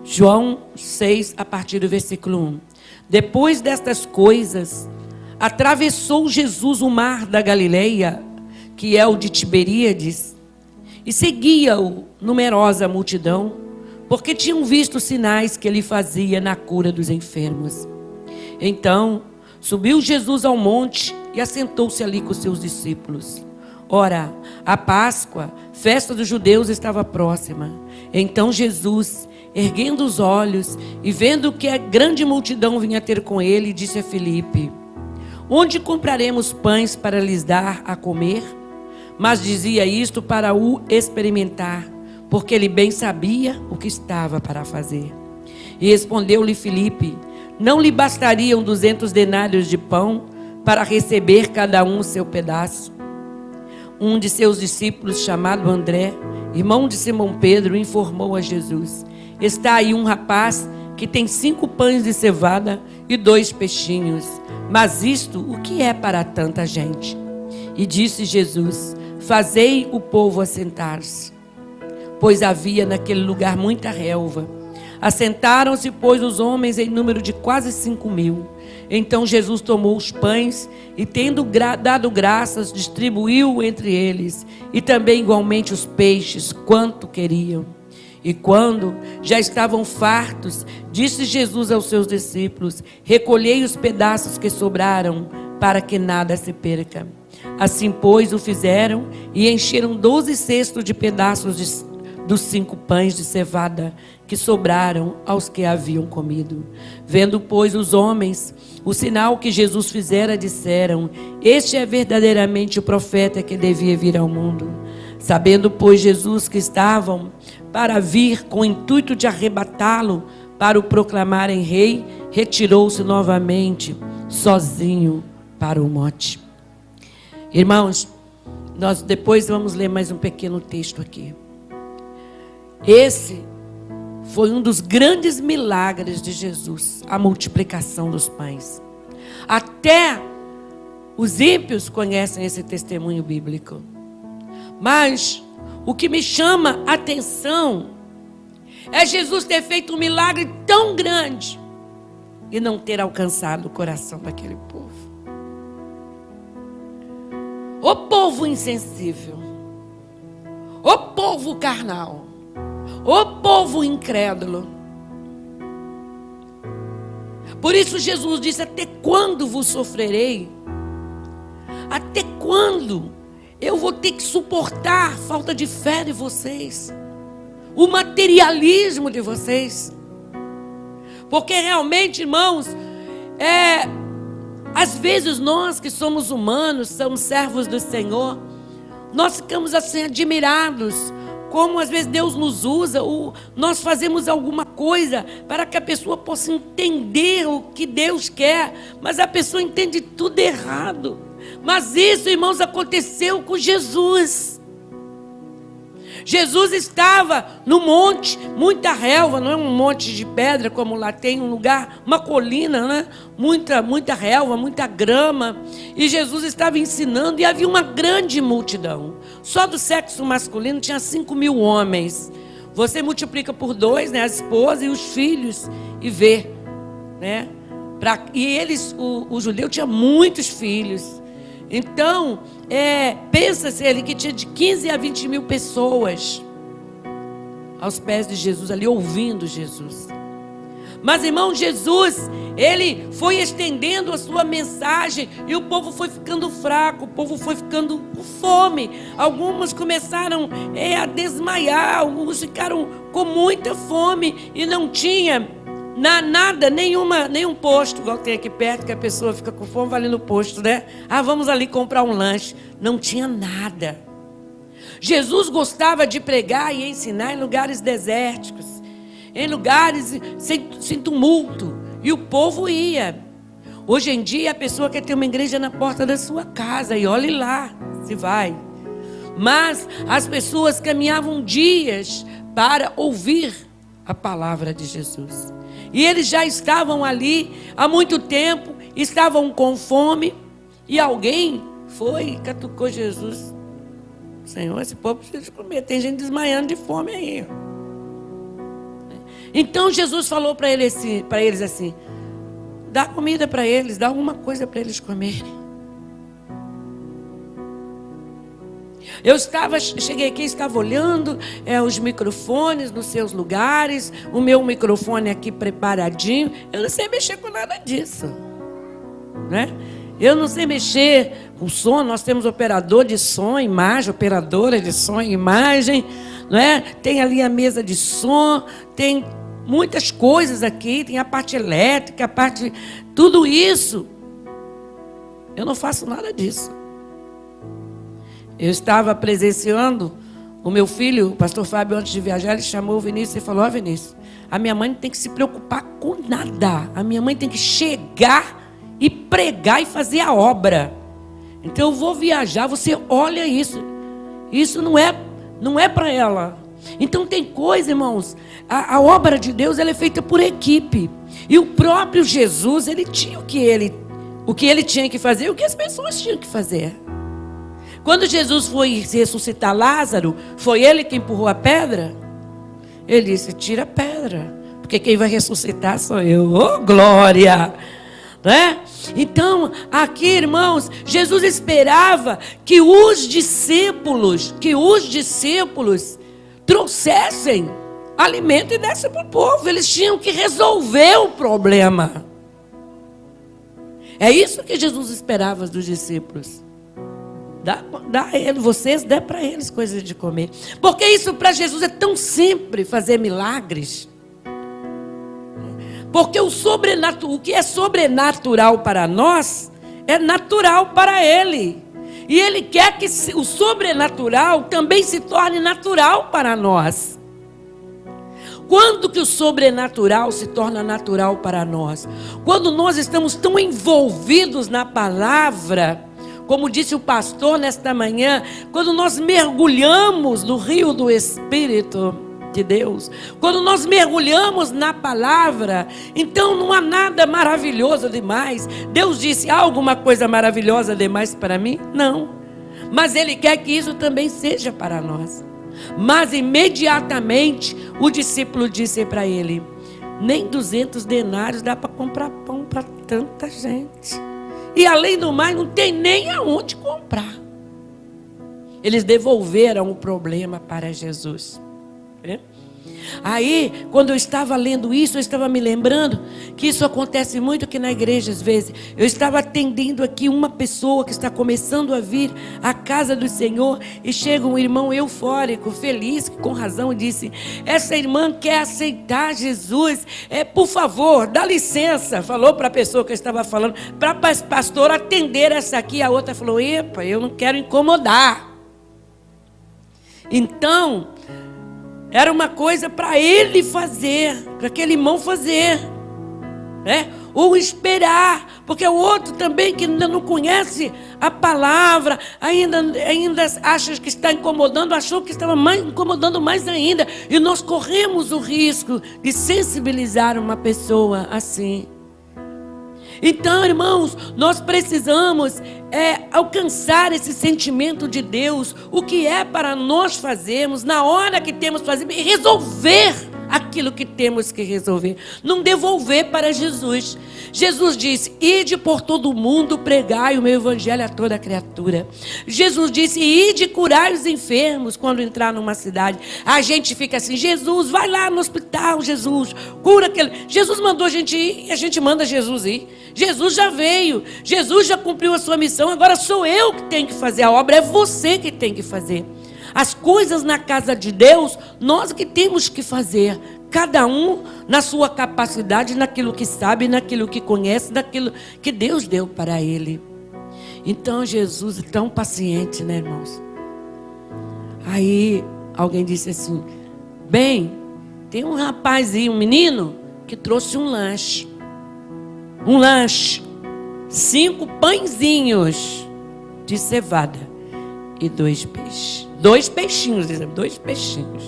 João 6, a partir do versículo 1. Depois destas coisas, atravessou Jesus o mar da Galileia, que é o de Tiberíades, e seguia-o numerosa multidão, porque tinham visto os sinais que ele fazia na cura dos enfermos. Então, subiu Jesus ao monte e assentou-se ali com seus discípulos. Ora, a Páscoa, festa dos judeus, estava próxima. Então Jesus, erguendo os olhos e vendo que a grande multidão vinha ter com ele, disse a Filipe: onde compraremos pães para lhes dar a comer? Mas dizia isto para o experimentar, porque ele bem sabia o que estava para fazer. E respondeu-lhe Filipe: não lhe bastariam 200 denários de pão para receber cada um o seu pedaço? Um de seus discípulos, chamado André, irmão de Simão Pedro, informou a Jesus: está aí um rapaz que tem 5 pães de cevada e 2 peixinhos. Mas isto, o que é para tanta gente? E disse Jesus: fazei o povo assentar-se. Pois havia naquele lugar muita relva. Assentaram-se, pois, os homens em número de quase 5.000. Então Jesus tomou os pães e, tendo dado graças, distribuiu entre eles, e também igualmente os peixes, quanto queriam. E quando já estavam fartos, disse Jesus aos seus discípulos: recolhei os pedaços que sobraram, para que nada se perca. Assim, pois, o fizeram e encheram 12 cestos de pedaços dos 5 pães de cevada que sobraram aos que haviam comido. Vendo, pois, os homens o sinal que Jesus fizera, disseram: este é verdadeiramente o profeta que devia vir ao mundo. Sabendo, pois, Jesus que estavam para vir com o intuito de arrebatá-lo para o proclamarem rei, retirou-se novamente sozinho para o monte. Irmãos, nós depois vamos ler mais um pequeno texto aqui. Esse foi um dos grandes milagres de Jesus, a multiplicação dos pães. Até os ímpios conhecem esse testemunho bíblico. Mas o que me chama a atenção é Jesus ter feito um milagre tão grande e não ter alcançado o coração daquele povo. O povo insensível, o povo carnal, o povo incrédulo. Por isso Jesus disse: até quando vos sofrerei? Até quando eu vou ter que suportar a falta de fé de vocês, o materialismo de vocês? Porque realmente, irmãos, às vezes nós que somos humanos, somos servos do Senhor, nós ficamos assim admirados, como às vezes Deus nos usa, ou nós fazemos alguma coisa para que a pessoa possa entender o que Deus quer, mas a pessoa entende tudo errado. Mas isso, irmãos, aconteceu com Jesus. Jesus estava no monte, muita relva, não é um monte de pedra como lá tem, um lugar, uma colina, né? Muita relva, muita grama. E Jesus estava ensinando e havia uma grande multidão. Só do sexo masculino tinha 5.000 homens. Você multiplica por 2, né? A esposa e os filhos e vê, né? E eles, o judeu tinha muitos filhos. Então, pensa-se ali que tinha de 15 a 20 mil pessoas aos pés de Jesus, ali ouvindo Jesus. Mas, irmão, Jesus, ele foi estendendo a sua mensagem e o povo foi ficando fraco, o povo foi ficando com fome. Alguns começaram a desmaiar, alguns ficaram com muita fome e não tinha nada, nenhum posto, igual tem aqui perto, que a pessoa fica com fome, vai ali no posto, né? Vamos ali comprar um lanche. Não tinha nada. Jesus gostava de pregar e ensinar em lugares desérticos, em lugares sem tumulto, e o povo ia. Hoje em dia a pessoa quer ter uma igreja na porta da sua casa, e olhe lá se vai. Mas as pessoas caminhavam dias para ouvir a palavra de Jesus. E eles já estavam ali há muito tempo, estavam com fome, e alguém foi e catucou Jesus. Senhor, esse povo precisa de comer, tem gente desmaiando de fome aí. Então Jesus falou para eles assim: dá comida para eles, dá alguma coisa para eles comerem. Cheguei aqui, estava olhando os microfones nos seus lugares, o meu microfone aqui preparadinho. Eu não sei mexer com nada disso, né? Eu não sei mexer com som. Nós temos operador de som, imagem, operadora de som e imagem, não é? Tem ali a mesa de som, tem muitas coisas aqui, tem a parte elétrica, a parte... Tudo isso. Eu não faço nada disso. Eu estava presenciando o meu filho, o pastor Fábio, antes de viajar, ele chamou o Vinícius e falou: ó, Vinícius, a minha mãe não tem que se preocupar com nada. A minha mãe tem que chegar e pregar e fazer a obra. Então eu vou viajar, você olha isso. Isso não é para ela. Então tem coisa, irmãos, a obra de Deus, ela é feita por equipe. E o próprio Jesus, ele tinha o que ele tinha que fazer e o que as pessoas tinham que fazer. Quando Jesus foi ressuscitar Lázaro, foi ele que empurrou a pedra? Ele disse: tira a pedra, porque quem vai ressuscitar sou eu. Oh, glória! Né? Então, aqui, irmãos, Jesus esperava que os discípulos trouxessem alimento e dessem para o povo. Eles tinham que resolver o problema. É isso que Jesus esperava dos discípulos. Dá a eles, vocês, dê para eles coisas de comer. Porque isso para Jesus é tão simples, fazer milagres. Porque o que é sobrenatural para nós, é natural para Ele. E Ele quer que o sobrenatural também se torne natural para nós. Quando que o sobrenatural se torna natural para nós? Quando nós estamos tão envolvidos na palavra, como disse o pastor nesta manhã, quando nós mergulhamos no rio do Espírito de Deus, quando nós mergulhamos na palavra, então não há nada maravilhoso demais. Deus disse: há alguma coisa maravilhosa demais para mim? Não. Mas Ele quer que isso também seja para nós. Mas imediatamente o discípulo disse para ele: nem 200 denários dá para comprar pão para tanta gente. E além do mais, não tem nem aonde comprar. Eles devolveram o problema para Jesus. Aí, quando eu estava lendo isso, eu estava me lembrando que isso acontece muito aqui na igreja às vezes. Eu estava atendendo aqui uma pessoa que está começando a vir à casa do Senhor, e chega um irmão eufórico, feliz, com razão, disse: essa irmã quer aceitar Jesus, por favor, dá licença. Falou para a pessoa que eu estava falando, para a pastora atender essa aqui. A outra falou: epa, eu não quero incomodar. Então, era uma coisa para ele fazer, para aquele irmão fazer, né? Ou esperar, porque o outro também que ainda não conhece a palavra, ainda acha que está incomodando, achou que estava incomodando mais ainda. E nós corremos o risco de sensibilizar uma pessoa assim. Então, irmãos, nós precisamos alcançar esse sentimento de Deus, o que é para nós fazermos, na hora que temos que fazer, e resolver aquilo que temos que resolver. Não devolver para Jesus. Jesus disse: ide por todo o mundo, pregai o meu evangelho a toda criatura. Jesus disse: ide curar os enfermos quando entrar numa cidade. A gente fica assim: Jesus, vai lá no hospital, Jesus, cura aquele. Jesus mandou a gente ir e a gente manda Jesus ir. Jesus já veio, Jesus já cumpriu a sua missão, agora sou eu que tenho que fazer a obra, é você que tem que fazer. As coisas na casa de Deus, nós que temos que fazer. Cada um na sua capacidade, naquilo que sabe, naquilo que conhece, naquilo que Deus deu para ele. Então Jesus é tão paciente, né, irmãos? Aí alguém disse assim: bem, tem um rapazinho, um menino, que trouxe um lanche. 5 pãezinhos de cevada e 2 peixes. 2 peixinhos, 2 peixinhos.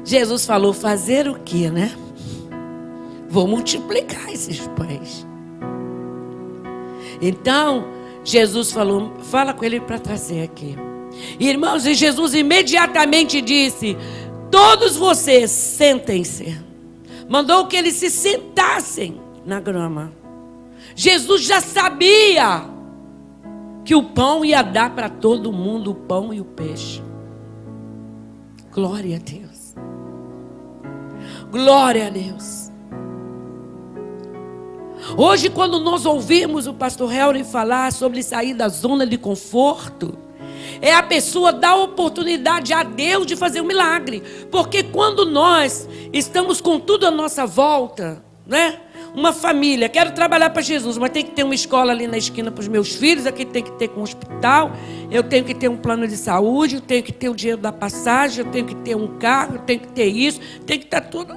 Jesus falou: fazer o quê, né? Vou multiplicar esses pães. Então, Jesus falou: fala com ele para trazer aqui. Irmãos, e Jesus imediatamente disse: todos vocês sentem-se. Mandou que eles se sentassem na grama. Jesus já sabia que o pão ia dar para todo mundo, o pão e o peixe. Glória a Deus. Glória a Deus. Hoje, quando nós ouvimos o pastor Helder falar sobre sair da zona de conforto, é a pessoa dar oportunidade a Deus de fazer um milagre. Porque quando nós estamos com tudo à nossa volta, né? Uma família, quero trabalhar para Jesus, mas tem que ter uma escola ali na esquina para os meus filhos, aqui tem que ter um hospital, eu tenho que ter um plano de saúde, eu tenho que ter o dinheiro da passagem, eu tenho que ter um carro, eu tenho que ter isso, tem que estar tudo.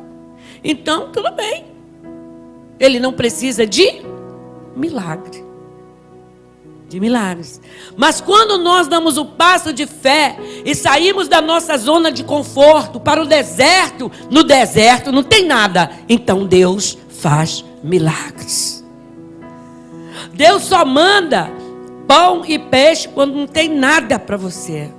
Então, tudo bem. Ele não precisa de milagre. De milagres. Mas quando nós damos o passo de fé e saímos da nossa zona de conforto para o deserto, no deserto não tem nada. Então Deus faz milagres. Deus só manda pão e peixe quando não tem nada para você.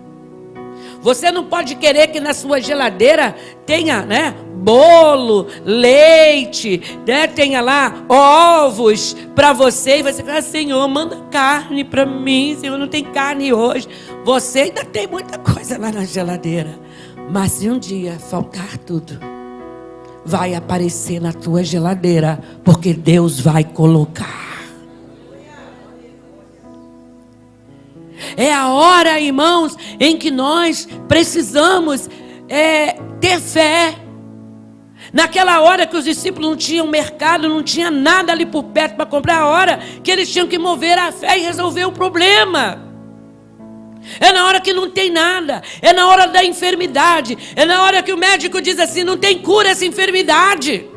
Você não pode querer que na sua geladeira tenha, né, bolo, leite, né, tenha lá ovos para você. E você fala, Senhor, manda carne para mim. Senhor, não tem carne hoje. Você ainda tem muita coisa lá na geladeira. Mas se um dia faltar tudo, vai aparecer na tua geladeira, porque Deus vai colocar. É a hora, irmãos, em que nós precisamos ter fé. Naquela hora que os discípulos não tinham mercado, não tinha nada ali por perto para comprar, a hora que eles tinham que mover a fé e resolver o problema. É na hora que não tem nada, é na hora da enfermidade, é na hora que o médico diz assim, não tem cura essa enfermidade.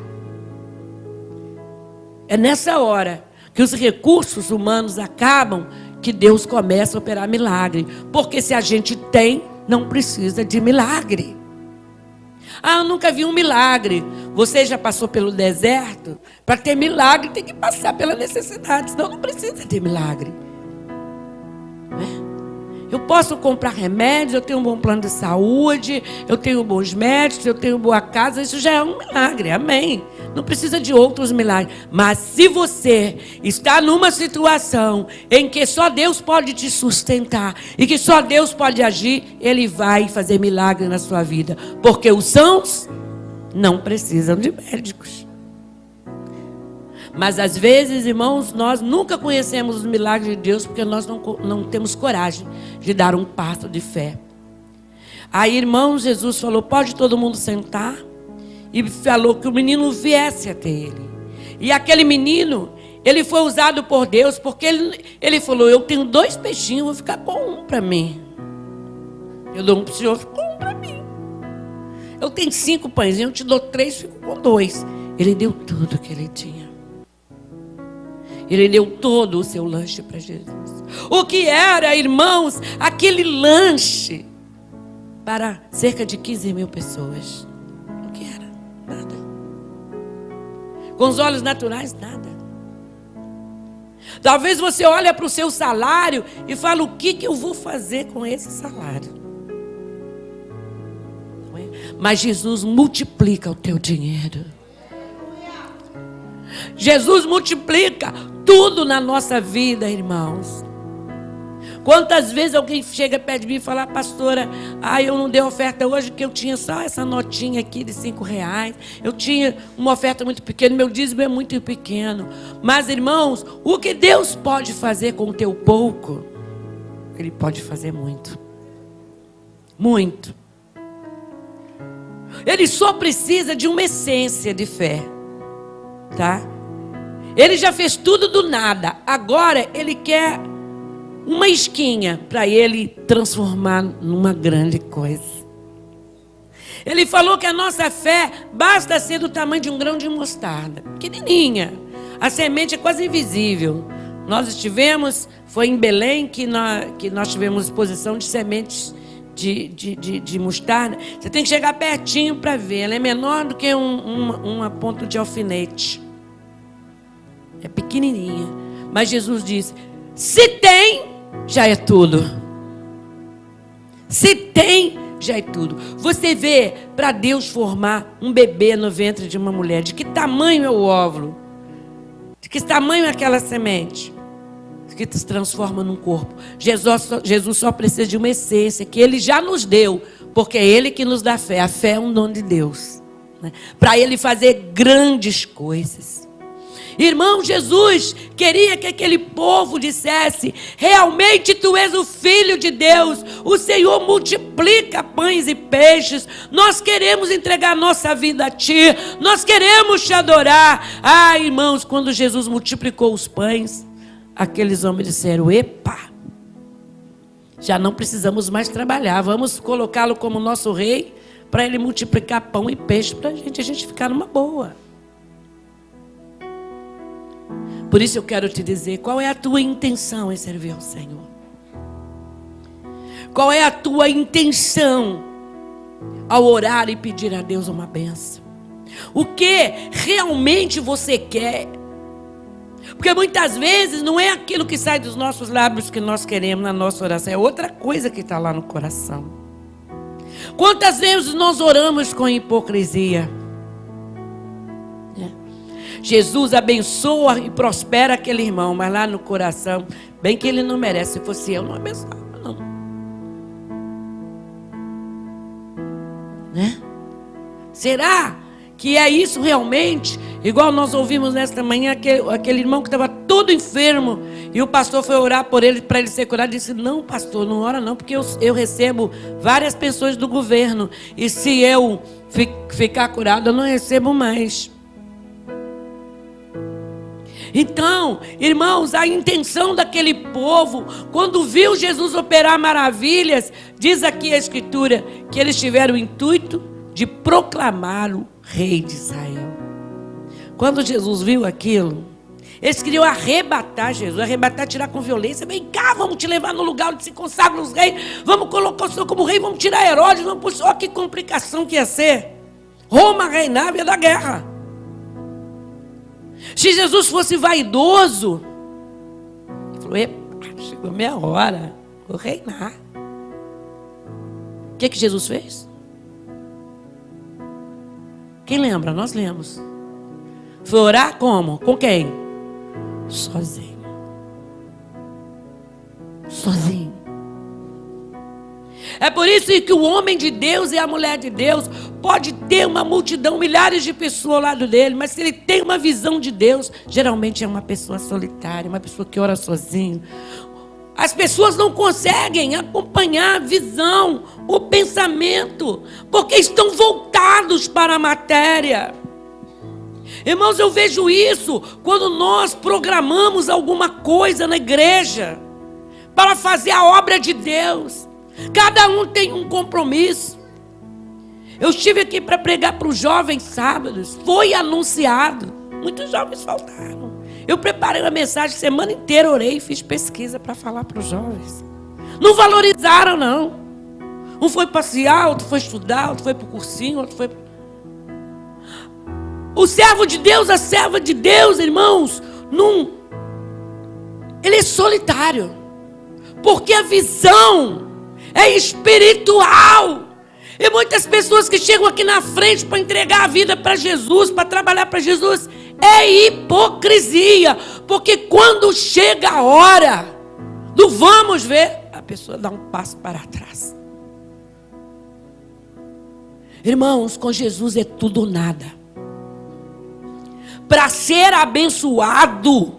É nessa hora que os recursos humanos acabam, que Deus começa a operar milagre. Porque se a gente tem, não precisa de milagre. Ah, eu nunca vi um milagre. Você já passou pelo deserto? Para ter milagre tem que passar pela necessidade, senão não precisa de milagre. Não é? Eu posso comprar remédios, eu tenho um bom plano de saúde, eu tenho bons médicos, eu tenho boa casa, isso já é um milagre, amém. Não precisa de outros milagres. Mas se você está numa situação em que só Deus pode te sustentar e que só Deus pode agir, Ele vai fazer milagre na sua vida. Porque os sãos não precisam de médicos. Mas às vezes, irmãos, nós nunca conhecemos os milagres de Deus porque nós não temos coragem de dar um passo de fé. Aí, irmãos, Jesus falou, pode todo mundo sentar? E falou que o menino viesse até ele. E aquele menino, ele foi usado por Deus porque ele falou, eu tenho 2 peixinhos, vou ficar com um para mim. Eu dou um para o senhor, fico com um para mim. Eu tenho 5 pãezinhos, eu te dou 3, fico com 2. Ele deu tudo que ele tinha. Ele deu todo o seu lanche para Jesus. O que era, irmãos, aquele lanche para cerca de 15 mil pessoas? O que era? Nada. Com os olhos naturais, nada. Talvez você olhe para o seu salário e fala, o que eu vou fazer com esse salário? Não é? Mas Jesus multiplica o teu dinheiro. Jesus multiplica tudo na nossa vida, irmãos. Quantas vezes alguém chega perto de mim e fala, pastora, eu não dei oferta hoje porque eu tinha só essa notinha aqui de R$5. Eu tinha uma oferta muito pequena, meu dízimo é muito pequeno. Mas, irmãos, o que Deus pode fazer com o teu pouco, Ele pode fazer muito. Muito. Ele só precisa de uma essência de fé. Tá? Ele já fez tudo do nada. Agora ele quer uma esquinha para ele transformar numa grande coisa. Ele falou que a nossa fé basta ser do tamanho de um grão de mostarda, pequenininha. A semente é quase invisível. Nós estivemos, foi em Belém que nós tivemos exposição de sementes de mostarda. Você tem que chegar pertinho para ver. Ela é menor do que uma ponta de alfinete. É pequenininha. Mas Jesus disse, se tem, já é tudo. Se tem, já é tudo. Você vê, para Deus formar um bebê no ventre de uma mulher, de que tamanho é o óvulo? De que tamanho é aquela semente? Que se transforma num corpo. Jesus só precisa de uma essência, que Ele já nos deu, porque é Ele que nos dá fé. A fé é um dom de Deus, né? Para Ele fazer grandes coisas. Irmão, Jesus queria que aquele povo dissesse: realmente tu és o Filho de Deus, o Senhor multiplica pães e peixes, nós queremos entregar nossa vida a Ti, nós queremos Te adorar. Ah, irmãos, quando Jesus multiplicou os pães, aqueles homens disseram: epa, já não precisamos mais trabalhar, vamos colocá-lo como nosso rei, para Ele multiplicar pão e peixe para a gente ficar numa boa. Por isso eu quero te dizer, qual é a tua intenção em servir ao Senhor? Qual é a tua intenção ao orar e pedir a Deus uma bênção? O que realmente você quer? Porque muitas vezes não é aquilo que sai dos nossos lábios que nós queremos na nossa oração, é outra coisa que está lá no coração. Quantas vezes nós oramos com hipocrisia? Jesus abençoa e prospera aquele irmão, mas lá no coração, bem que ele não merece. Se fosse eu, não abençoava, não. Né? Será que é isso realmente? Igual nós ouvimos nesta manhã, aquele irmão que estava todo enfermo, e o pastor foi orar por ele, para ele ser curado, disse: não, pastor, não ora não, porque eu recebo várias pensões do governo, e se eu ficar curado, eu não recebo mais. Então, irmãos, a intenção daquele povo, quando viu Jesus operar maravilhas, diz aqui a Escritura, que eles tiveram o intuito de proclamá-lo Rei de Israel. Quando Jesus viu aquilo, eles queriam arrebatar Jesus, tirar com violência. Vem cá, vamos te levar no lugar onde se consagram os reis, vamos colocar o Senhor como rei, vamos tirar Herodes, vamos puxar. Olha que complicação que ia ser. Roma reinava, ia da guerra. Se Jesus fosse vaidoso, ele falou: epa, chegou a minha hora, vou reinar. O que Jesus fez? Quem lembra? Nós lemos. Foi orar como? Com quem? Sozinho. Sozinho. É por isso que o homem de Deus e a mulher de Deus pode ter uma multidão, milhares de pessoas ao lado dele, mas se ele tem uma visão de Deus, geralmente é uma pessoa solitária, uma pessoa que ora sozinho. As pessoas não conseguem acompanhar a visão, o pensamento, porque estão voltados para a matéria. Irmãos, eu vejo isso quando nós programamos alguma coisa na igreja para fazer a obra de Deus. Cada um tem um compromisso. Eu estive aqui para pregar para os jovens sábados. Foi anunciado. Muitos jovens faltaram. Eu preparei uma mensagem, semana inteira orei e fiz pesquisa para falar para os jovens. Não valorizaram, não. Um foi passear, outro foi estudar, outro foi para o cursinho, outro foi... O servo de Deus, a serva de Deus, irmãos, ele é solitário. Porque a visão é espiritual. E muitas pessoas que chegam aqui na frente para entregar a vida para Jesus, para trabalhar para Jesus, é hipocrisia. Porque quando chega a hora do vamos ver, a pessoa dá um passo para trás. Irmãos, com Jesus é tudo ou nada. Para ser abençoado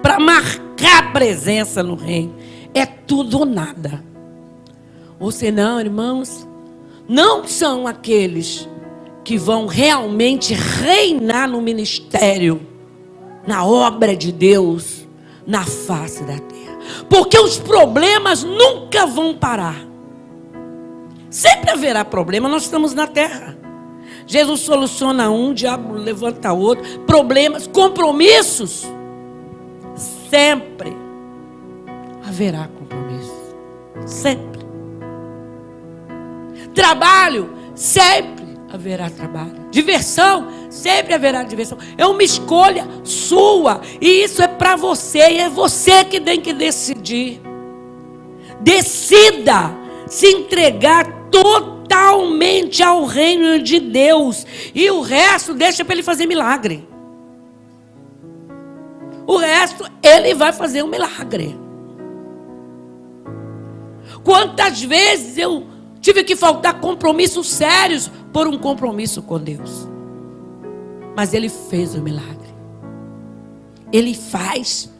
para marcar a presença no reino, é tudo ou nada. Ou senão, irmãos, não são aqueles que vão realmente reinar no ministério, na obra de Deus, na face da terra. Porque os problemas nunca vão parar. Sempre haverá problema, nós estamos na terra. Jesus soluciona um, o diabo levanta outro. Problemas, compromissos, sempre haverá compromisso. Sempre. Trabalho, sempre haverá trabalho. Diversão, sempre haverá diversão. É uma escolha sua. E isso é para você. E é você que tem que decidir. Decida se entregar totalmente ao reino de Deus. E o resto deixa para Ele fazer milagre. O resto Ele vai fazer um milagre. Quantas vezes eu tive que faltar compromissos sérios por um compromisso com Deus. Mas Ele fez o milagre. Ele faz.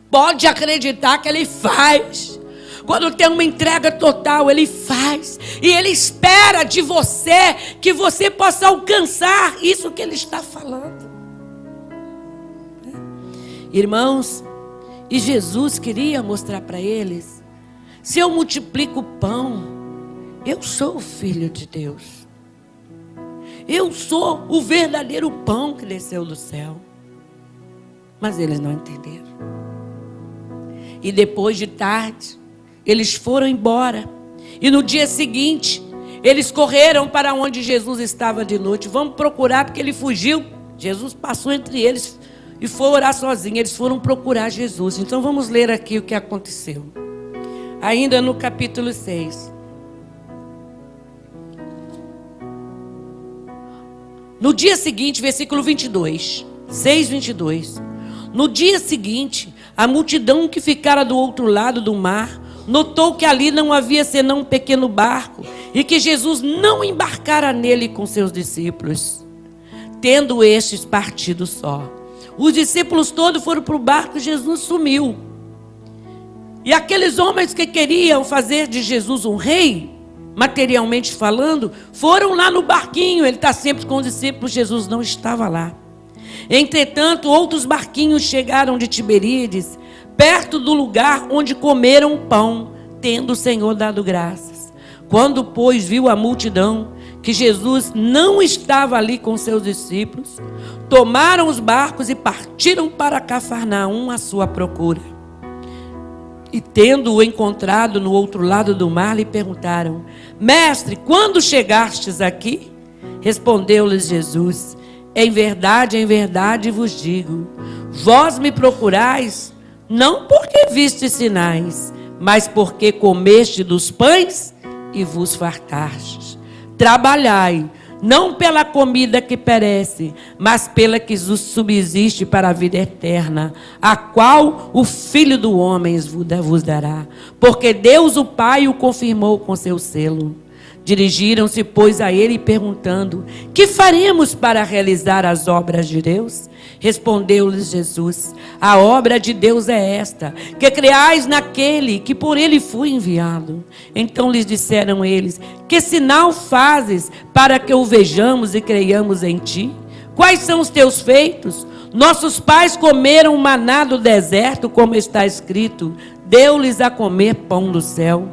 Pode acreditar que Ele faz. Quando tem uma entrega total, Ele faz. E Ele espera de você que você possa alcançar isso que Ele está falando. Irmãos, e Jesus queria mostrar para eles: se eu multiplico o pão, eu sou o Filho de Deus. Eu sou o verdadeiro pão que desceu do céu. Mas eles não entenderam. E depois de tarde, eles foram embora. E no dia seguinte, eles correram para onde Jesus estava de noite. Vamos procurar, porque ele fugiu. Jesus passou entre eles e foi orar sozinho. Eles foram procurar Jesus. Então vamos ler aqui o que aconteceu. Ainda no capítulo 6. No dia seguinte, versículo 22. 6, 22. No dia seguinte, a multidão que ficara do outro lado do mar notou que ali não havia senão um pequeno barco e que Jesus não embarcara nele com seus discípulos, tendo estes partido só. Os discípulos todos foram para o barco e Jesus sumiu. E aqueles homens que queriam fazer de Jesus um rei, materialmente falando, foram lá no barquinho. Ele está sempre com os discípulos, Jesus não estava lá. Entretanto, outros barquinhos chegaram de Tiberíades, perto do lugar onde comeram pão, tendo o Senhor dado graças. Quando, pois, viu a multidão que Jesus não estava ali com seus discípulos, tomaram os barcos e partiram para Cafarnaum à sua procura. E tendo-o encontrado no outro lado do mar, lhe perguntaram: Mestre, quando chegastes aqui? Respondeu-lhes Jesus: em verdade vos digo, vós me procurais, não porque vistes sinais, mas porque comeste dos pães e vos fartastes. Trabalhai, não pela comida que perece, mas pela que subsiste para a vida eterna, a qual o Filho do Homem vos dará. Porque Deus o Pai o confirmou com seu selo. Dirigiram-se, pois, a ele perguntando: que faremos para realizar as obras de Deus? Respondeu-lhes Jesus: a obra de Deus é esta, que creais naquele que por ele fui enviado. Então lhes disseram eles: que sinal fazes para que o vejamos e creiamos em ti? Quais são os teus feitos? Nossos pais comeram maná do deserto, como está escrito: deu-lhes a comer pão do céu.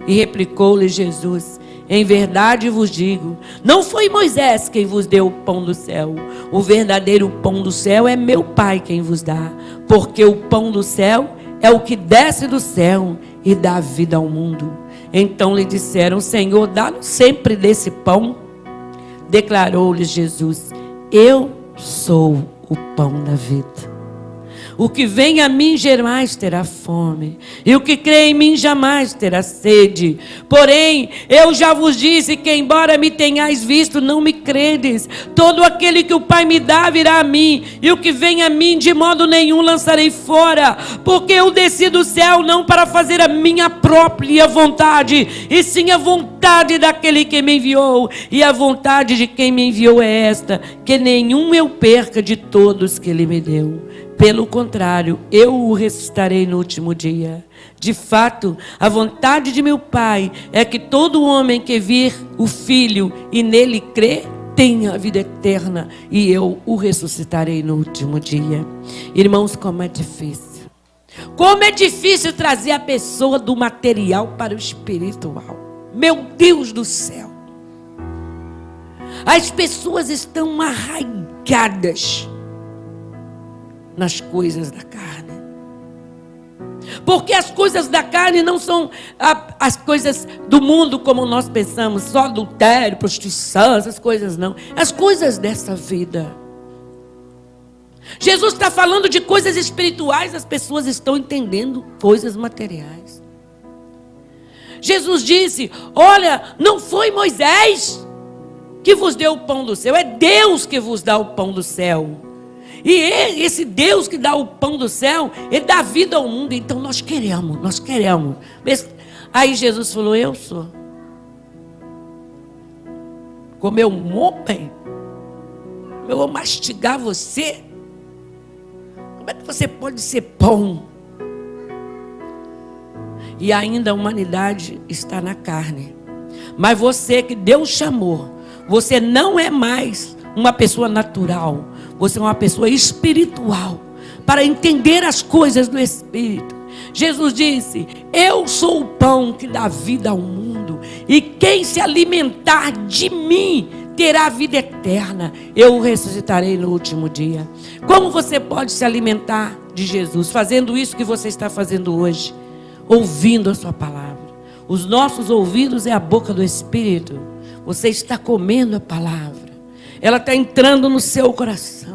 E replicou-lhes Jesus: em verdade vos digo, não foi Moisés quem vos deu o pão do céu. O verdadeiro pão do céu é meu Pai quem vos dá. Porque o pão do céu é o que desce do céu e dá vida ao mundo. Então lhe disseram: Senhor, dá-nos sempre desse pão. Declarou-lhes Jesus: eu sou o pão da vida. O que vem a mim jamais terá fome, e o que crê em mim jamais terá sede. Porém, eu já vos disse que, embora me tenhais visto, não me credes. Todo aquele que o Pai me dá virá a mim, e o que vem a mim de modo nenhum lançarei fora. Porque eu desci do céu não para fazer a minha própria vontade, e sim a vontade daquele que me enviou. E a vontade de quem me enviou é esta: que nenhum eu perca de todos que ele me deu. Pelo contrário, eu o ressuscitarei no último dia. De fato, a vontade de meu Pai é que todo homem que vir o Filho e nele crê, tenha a vida eterna, e eu o ressuscitarei no último dia. Irmãos, como é difícil. Como é difícil trazer a pessoa do material para o espiritual. Meu Deus do céu. As pessoas estão arraigadas nas coisas da carne. Porque as coisas da carne não são as coisas do mundo como nós pensamos, só adultério, prostituição, essas coisas não. As coisas dessa vida. Jesus está falando de coisas espirituais, as pessoas estão entendendo coisas materiais. Jesus disse: olha, não foi Moisés que vos deu o pão do céu, é Deus que vos dá o pão do céu. E esse Deus que dá o pão do céu, Ele dá vida ao mundo. Então nós queremos. Aí Jesus falou: eu sou. Como eu homem, eu vou mastigar você. Como é que você pode ser pão? E ainda a humanidade está na carne. Mas você que Deus chamou, você não é mais uma pessoa natural. Você é uma pessoa espiritual, para entender as coisas do Espírito. Jesus disse: eu sou o pão que dá vida ao mundo, e quem se alimentar de mim terá vida eterna. Eu o ressuscitarei no último dia. Como você pode se alimentar de Jesus? Fazendo isso que você está fazendo hoje, ouvindo a sua palavra. Os nossos ouvidos é a boca do Espírito. Você está comendo a palavra, ela está entrando no seu coração.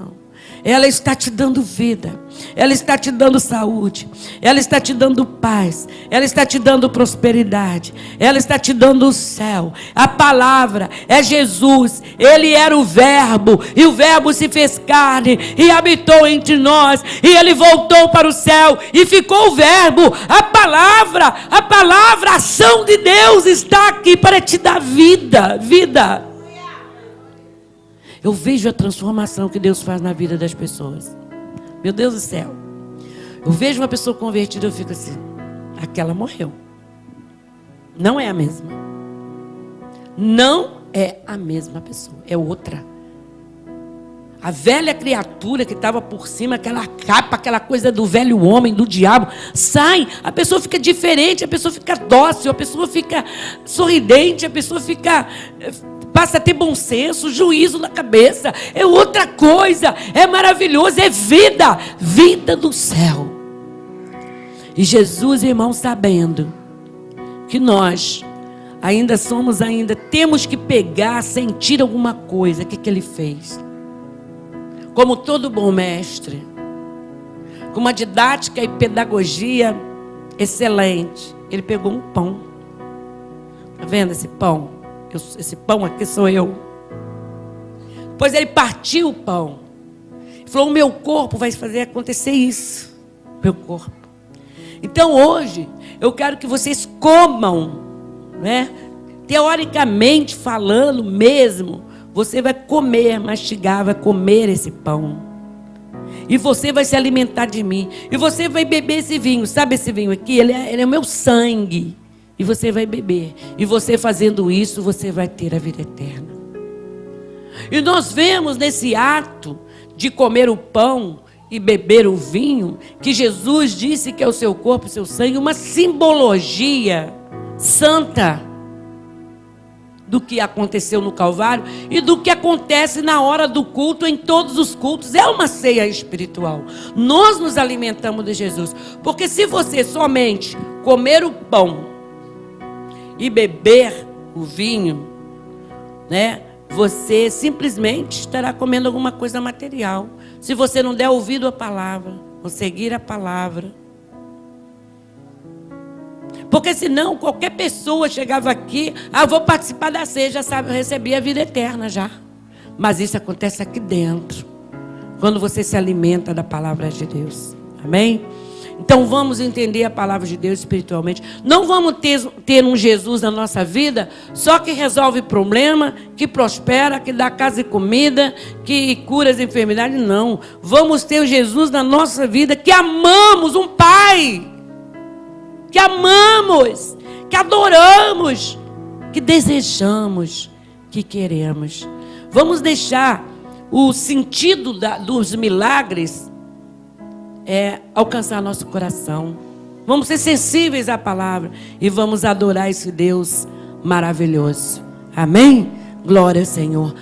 Ela está te dando vida, ela está te dando saúde, ela está te dando paz, ela está te dando prosperidade, ela está te dando o céu. A palavra é Jesus, Ele era o Verbo, e o Verbo se fez carne e habitou entre nós, e Ele voltou para o céu e ficou o Verbo. A palavra, a ação de Deus está aqui para te dar vida. Eu vejo a transformação que Deus faz na vida das pessoas. Meu Deus do céu. Eu vejo uma pessoa convertida, eu fico assim: aquela morreu. Não é a mesma. Não é a mesma pessoa. É outra. A velha criatura que estava por cima, aquela capa, aquela coisa do velho homem, do diabo, sai. A pessoa fica diferente, a pessoa fica dócil, a pessoa fica sorridente, a pessoa passa a ter bom senso, juízo na cabeça. É outra coisa, é maravilhoso, é vida do céu. E Jesus, irmão, sabendo que nós temos que pegar, sentir alguma coisa. O que Ele fez? Como todo bom mestre, com uma didática e pedagogia excelente, Ele pegou um pão. Está vendo esse pão? Esse pão aqui sou eu. Depois Ele partiu o pão e falou: o meu corpo vai fazer acontecer isso. Meu corpo. Então hoje eu quero que vocês comam, né? Teoricamente falando mesmo, você vai comer, mastigar, vai comer esse pão. E você vai se alimentar de mim. E você vai beber esse vinho. Sabe esse vinho aqui? Ele é o meu sangue. E você vai beber. E você fazendo isso, você vai ter a vida eterna. E nós vemos nesse ato de comer o pão e beber o vinho, que Jesus disse que é o seu corpo e seu sangue, uma simbologia santa do que aconteceu no Calvário e do que acontece na hora do culto, em todos os cultos. É uma ceia espiritual. Nós nos alimentamos de Jesus. Porque se você somente comer o pão e beber o vinho, né, você simplesmente estará comendo alguma coisa material. Se você não der ouvido à palavra, ou seguir a palavra. Porque senão qualquer pessoa chegava aqui: eu vou participar da ceia, já sabe, eu recebi a vida eterna já. Mas isso acontece aqui dentro, quando você se alimenta da palavra de Deus. Amém? Então vamos entender a palavra de Deus espiritualmente. Não vamos ter um Jesus na nossa vida só que resolve problema, que prospera, que dá casa e comida, que cura as enfermidades. Não. Vamos ter o Jesus na nossa vida que amamos, um Pai, que amamos, que adoramos, que desejamos, que queremos. Vamos deixar o sentido dos milagres alcançar nosso coração. Vamos ser sensíveis à palavra e vamos adorar esse Deus maravilhoso. Amém? Glória ao Senhor.